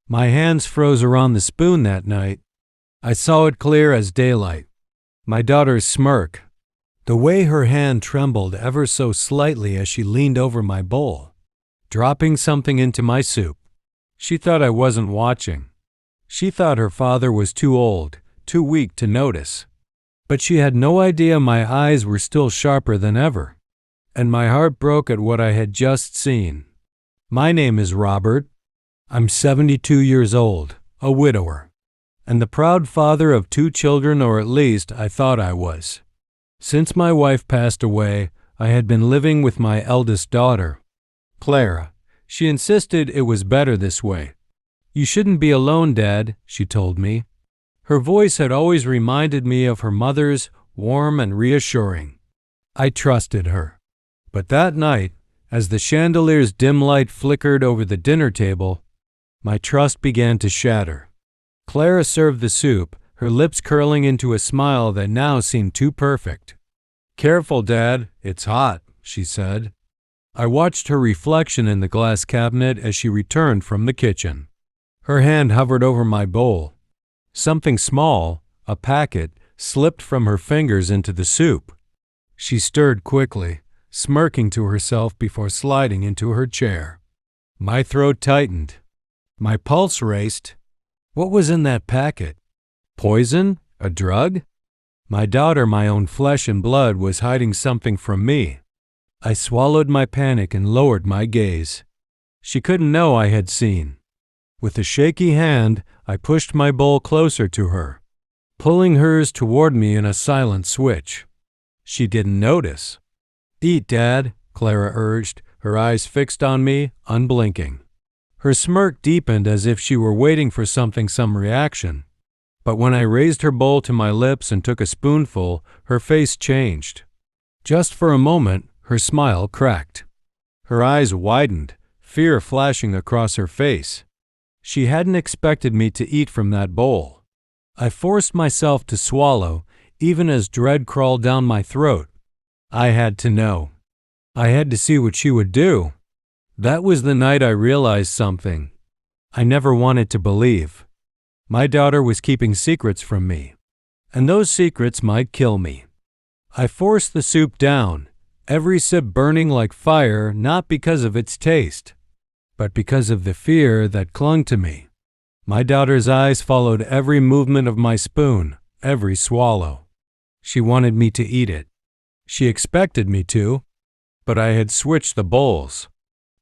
My hands froze around the spoon that night. I saw it clear as daylight. My daughter's smirk. The way her hand trembled ever so slightly as she leaned over my bowl, dropping something into my soup. She thought I wasn't watching. She thought her father was too old, too weak to notice. But she had no idea my eyes were still sharper than ever, and my heart broke at what I had just seen. My name is Robert. I'm 72 years old, a widower, and the proud father of 2 children, or at least I thought I was. Since my wife passed away, I had been living with my eldest daughter, Clara. She insisted it was better this way. "You shouldn't be alone, Dad," she told me. Her voice had always reminded me of her mother's, warm and reassuring. I trusted her. But that night, as the chandelier's dim light flickered over the dinner table, my trust began to shatter. Clara served the soup, her lips curling into a smile that now seemed too perfect. "Careful, Dad, it's hot," she said. I watched her reflection in the glass cabinet as she returned from the kitchen. Her hand hovered over my bowl. Something small, a packet, slipped from her fingers into the soup. She stirred quickly, smirking to herself before sliding into her chair. My throat tightened. My pulse raced. What was in that packet? Poison? A drug? My daughter, my own flesh and blood, was hiding something from me. I swallowed my panic and lowered my gaze. She couldn't know I had seen. With a shaky hand, I pushed my bowl closer to her, pulling hers toward me in a silent switch. She didn't notice. "Eat, Dad," Clara urged, her eyes fixed on me, unblinking. Her smirk deepened as if she were waiting for some reaction. But when I raised her bowl to my lips and took a spoonful, her face changed. Just for a moment, her smile cracked. Her eyes widened, fear flashing across her face. She hadn't expected me to eat from that bowl. I forced myself to swallow, even as dread crawled down my throat. I had to know. I had to see what she would do. That was the night I realized something I never wanted to believe. My daughter was keeping secrets from me, and those secrets might kill me. I forced the soup down, every sip burning like fire, not because of its taste, but because of the fear that clung to me. My daughter's eyes followed every movement of my spoon, every swallow. She wanted me to eat it. She expected me to, but I had switched the bowls,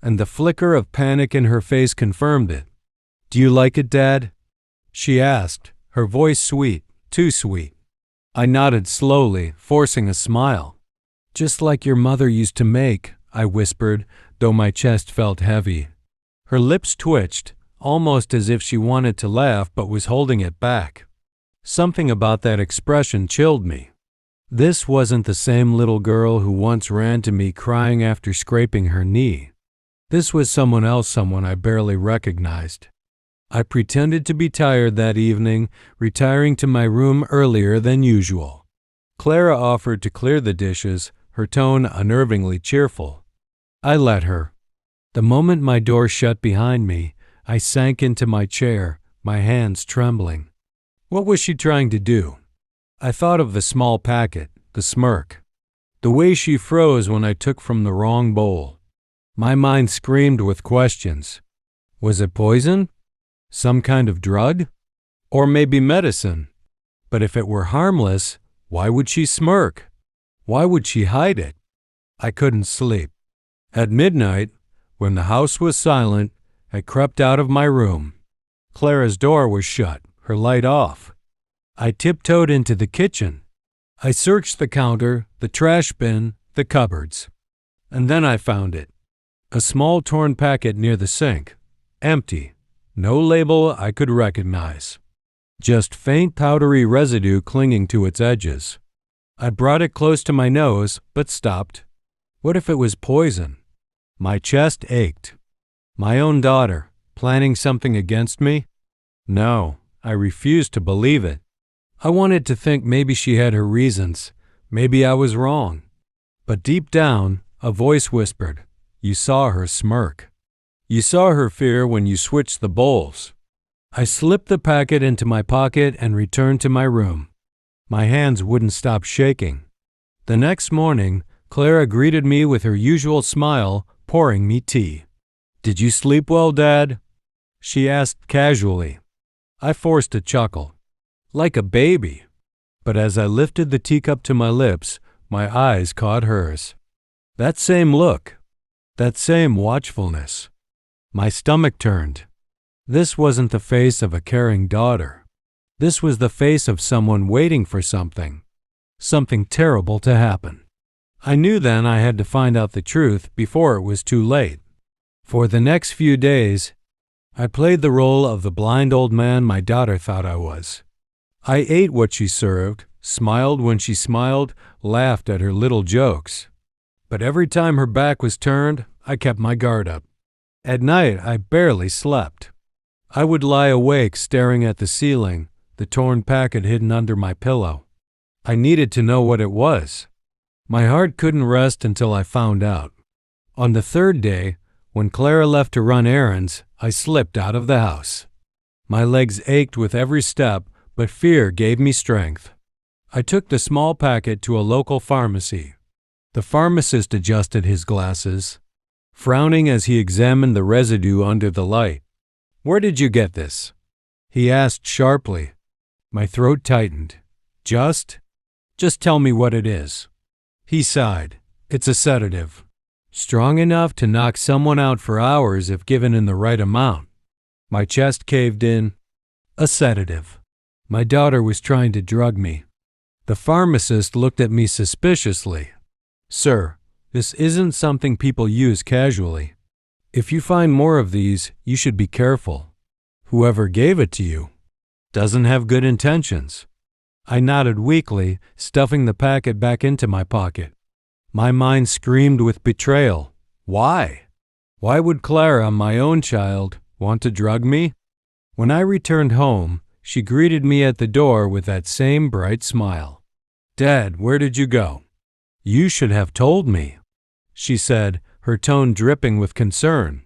and the flicker of panic in her face confirmed it. "Do you like it, Dad?" she asked, her voice sweet, too sweet. I nodded slowly, forcing a smile. "Just like your mother used to make," I whispered, though my chest felt heavy. Her lips twitched, almost as if she wanted to laugh but was holding it back. Something about that expression chilled me. This wasn't the same little girl who once ran to me crying after scraping her knee. This was someone else, someone I barely recognized. I pretended to be tired that evening, retiring to my room earlier than usual. Clara offered to clear the dishes, her tone unnervingly cheerful. I let her. The moment my door shut behind me, I sank into my chair, my hands trembling. What was she trying to do? I thought of the small packet, the smirk, the way she froze when I took from the wrong bowl. My mind screamed with questions. Was it poison? Some kind of drug? Or maybe medicine? But if it were harmless, why would she smirk? Why would she hide it? I couldn't sleep. At midnight, when the house was silent, I crept out of my room. Clara's door was shut, her light off. I tiptoed into the kitchen. I searched the counter, the trash bin, the cupboards. And then I found it. A small torn packet near the sink. Empty. No label I could recognize. Just faint powdery residue clinging to its edges. I brought it close to my nose, but stopped. What if it was poison? My chest ached. My own daughter, planning something against me? No, I refused to believe it. I wanted to think maybe she had her reasons. Maybe I was wrong. But deep down, a voice whispered, "You saw her smirk. You saw her fear when you switched the bowls. I slipped the packet into my pocket and returned to my room. My hands wouldn't stop shaking. The next morning, Clara greeted me with her usual smile, pouring me tea. "Did you sleep well, Dad?" she asked casually. I forced a chuckle. Like a baby. But as I lifted the teacup to my lips, my eyes caught hers. That same look. That same watchfulness. My stomach turned. This wasn't the face of a caring daughter. This was the face of someone waiting for something. Something terrible to happen. I knew then I had to find out the truth before it was too late. For the next few days, I played the role of the blind old man my daughter thought I was. I ate what she served, smiled when she smiled, laughed at her little jokes. But every time her back was turned, I kept my guard up. At night, I barely slept. I would lie awake staring at the ceiling, the torn packet hidden under my pillow. I needed to know what it was. My heart couldn't rest until I found out. On the third day, when Clara left to run errands, I slipped out of the house. My legs ached with every step, but fear gave me strength. I took the small packet to a local pharmacy. The pharmacist adjusted his glasses, frowning as he examined the residue under the light. "Where did you get this?" he asked sharply. My throat tightened. Just tell me what it is." He sighed. "It's a sedative. Strong enough to knock someone out for hours if given in the right amount." My chest caved in. A sedative. My daughter was trying to drug me. The pharmacist looked at me suspiciously. "Sir, this isn't something people use casually. If you find more of these, you should be careful. Whoever gave it to you doesn't have good intentions." I nodded weakly, stuffing the packet back into my pocket. My mind screamed with betrayal. Why? Why would Clara, my own child, want to drug me? When I returned home, she greeted me at the door with that same bright smile. "Dad, where did you go?" "You should have told me," she said, her tone dripping with concern.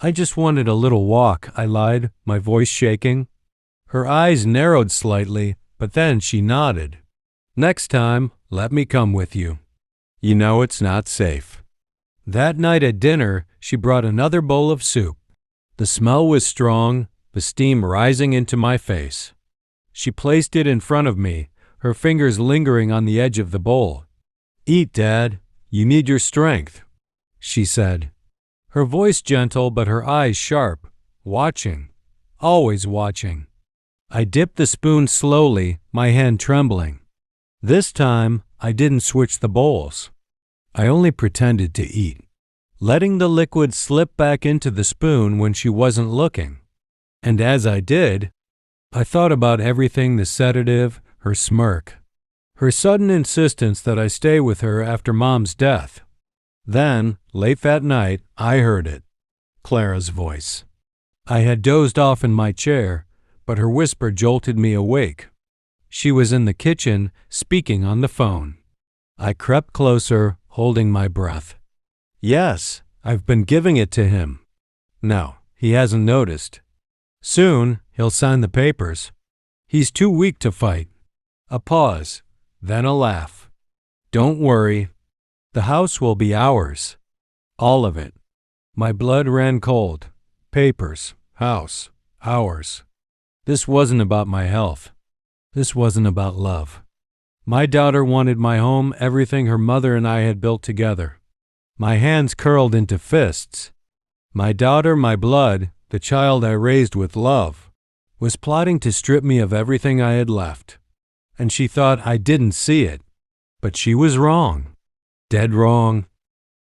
"I just wanted a little walk," I lied, my voice shaking. Her eyes narrowed slightly, but then she nodded. "Next time, let me come with you. You know it's not safe." That night at dinner, she brought another bowl of soup. The smell was strong, the steam rising into my face. She placed it in front of me, her fingers lingering on the edge of the bowl. "Eat, Dad. You need your strength," she said. Her voice gentle, but her eyes sharp, watching, always watching. I dipped the spoon slowly, my hand trembling. This time, I didn't switch the bowls. I only pretended to eat, letting the liquid slip back into the spoon when she wasn't looking. And as I did, I thought about everything: the sedative, her smirk, her sudden insistence that I stay with her after Mom's death. Then, late that night, I heard it. Clara's voice. I had dozed off in my chair, but her whisper jolted me awake. She was in the kitchen, speaking on the phone. I crept closer, holding my breath. "Yes, I've been giving it to him." "No, he hasn't noticed. Soon, he'll sign the papers. He's too weak to fight." A pause, then a laugh. "Don't worry. The house will be ours. All of it." My blood ran cold. Papers, house, ours. This wasn't about my health. This wasn't about love. My daughter wanted my home, everything her mother and I had built together. My hands curled into fists. My daughter, my blood, the child I raised with love, was plotting to strip me of everything I had left. And she thought I didn't see it. But she was wrong. Dead wrong.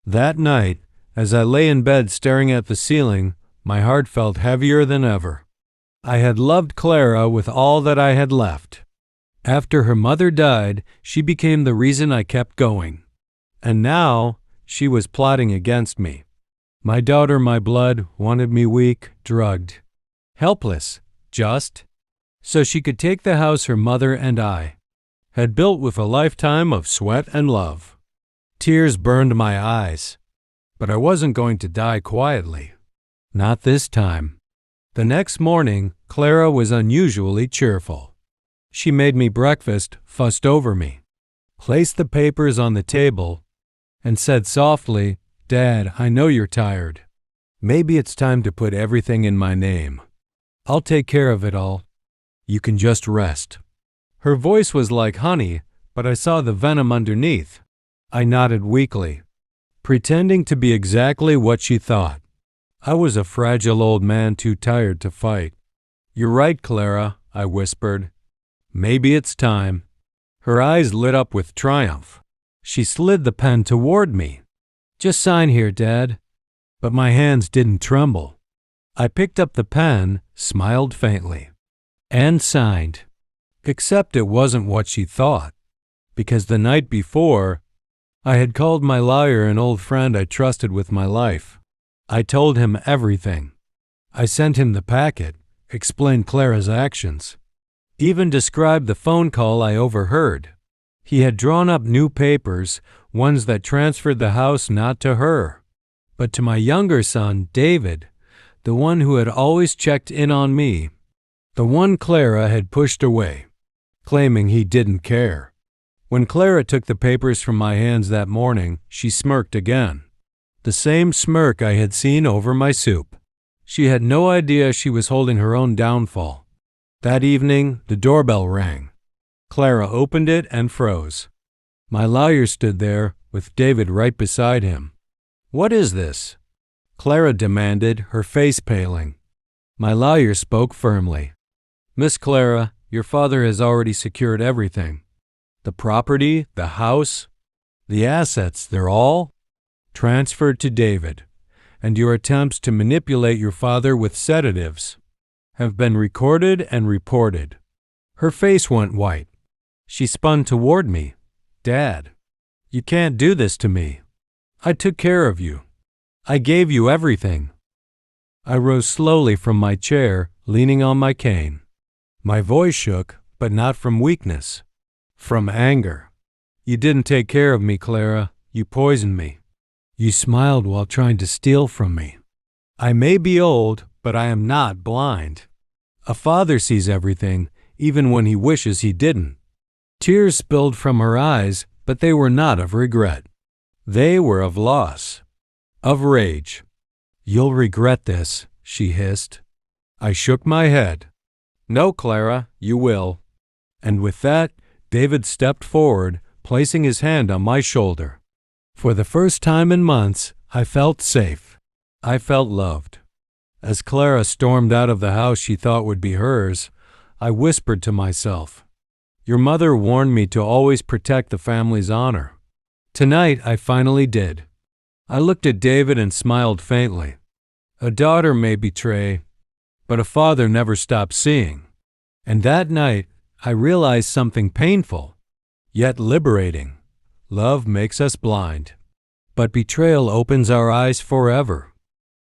That night, as I lay in bed staring at the ceiling, my heart felt heavier than ever. I had loved Clara with all that I had left. After her mother died, she became the reason I kept going. And now, she was plotting against me. My daughter, my blood, wanted me weak, drugged, helpless, just so she could take the house her mother and I had built with a lifetime of sweat and love. Tears burned my eyes. But I wasn't going to die quietly. Not this time. The next morning, Clara was unusually cheerful. She made me breakfast, fussed over me, placed the papers on the table, and said softly, "Dad, I know you're tired. Maybe it's time to put everything in my name. I'll take care of it all. You can just rest." Her voice was like honey, but I saw the venom underneath. I nodded weakly, pretending to be exactly what she thought. I was a fragile old man too tired to fight. "You're right, Clara," I whispered. "Maybe it's time." Her eyes lit up with triumph. She slid the pen toward me. "Just sign here, Dad." But my hands didn't tremble. I picked up the pen, smiled faintly, and signed. Except it wasn't what she thought, because the night before, I had called my lawyer an old friend I trusted with my life. I told him everything. I sent him the packet, explained Clara's actions, even described the phone call I overheard. He had drawn up new papers, ones that transferred the house not to her, but to my younger son, David, the one who had always checked in on me, the one Clara had pushed away, claiming he didn't care. When Clara took the papers from my hands that morning, she smirked again. The same smirk I had seen over my soup. She had no idea she was holding her own downfall. That evening, the doorbell rang. Clara opened it and froze. My lawyer stood there, with David right beside him. "What is this?" Clara demanded, her face paling. My lawyer spoke firmly. "Miss Clara, your father has already secured everything. The property, the house, the assets, they're all transferred to David, and your attempts to manipulate your father with sedatives have been recorded and reported." Her face went white. She spun toward me. "Dad, you can't do this to me. I took care of you. I gave you everything." I rose slowly from my chair, leaning on my cane. My voice shook, but not from weakness, from anger. "You didn't take care of me, Clara. You poisoned me. You smiled while trying to steal from me. I may be old, but I am not blind. A father sees everything, even when he wishes he didn't." Tears spilled from her eyes, but they were not of regret. They were of loss, of rage. "You'll regret this," she hissed. I shook my head. "No, Clara, you will." And with that, David stepped forward, placing his hand on my shoulder. For the first time in months, I felt safe. I felt loved. As Clara stormed out of the house she thought would be hers, I whispered to myself, "Your mother warned me to always protect the family's honor." Tonight, I finally did. I looked at David and smiled faintly. A daughter may betray, but a father never stops seeing. And that night, I realized something painful, yet liberating. Love makes us blind, but betrayal opens our eyes forever.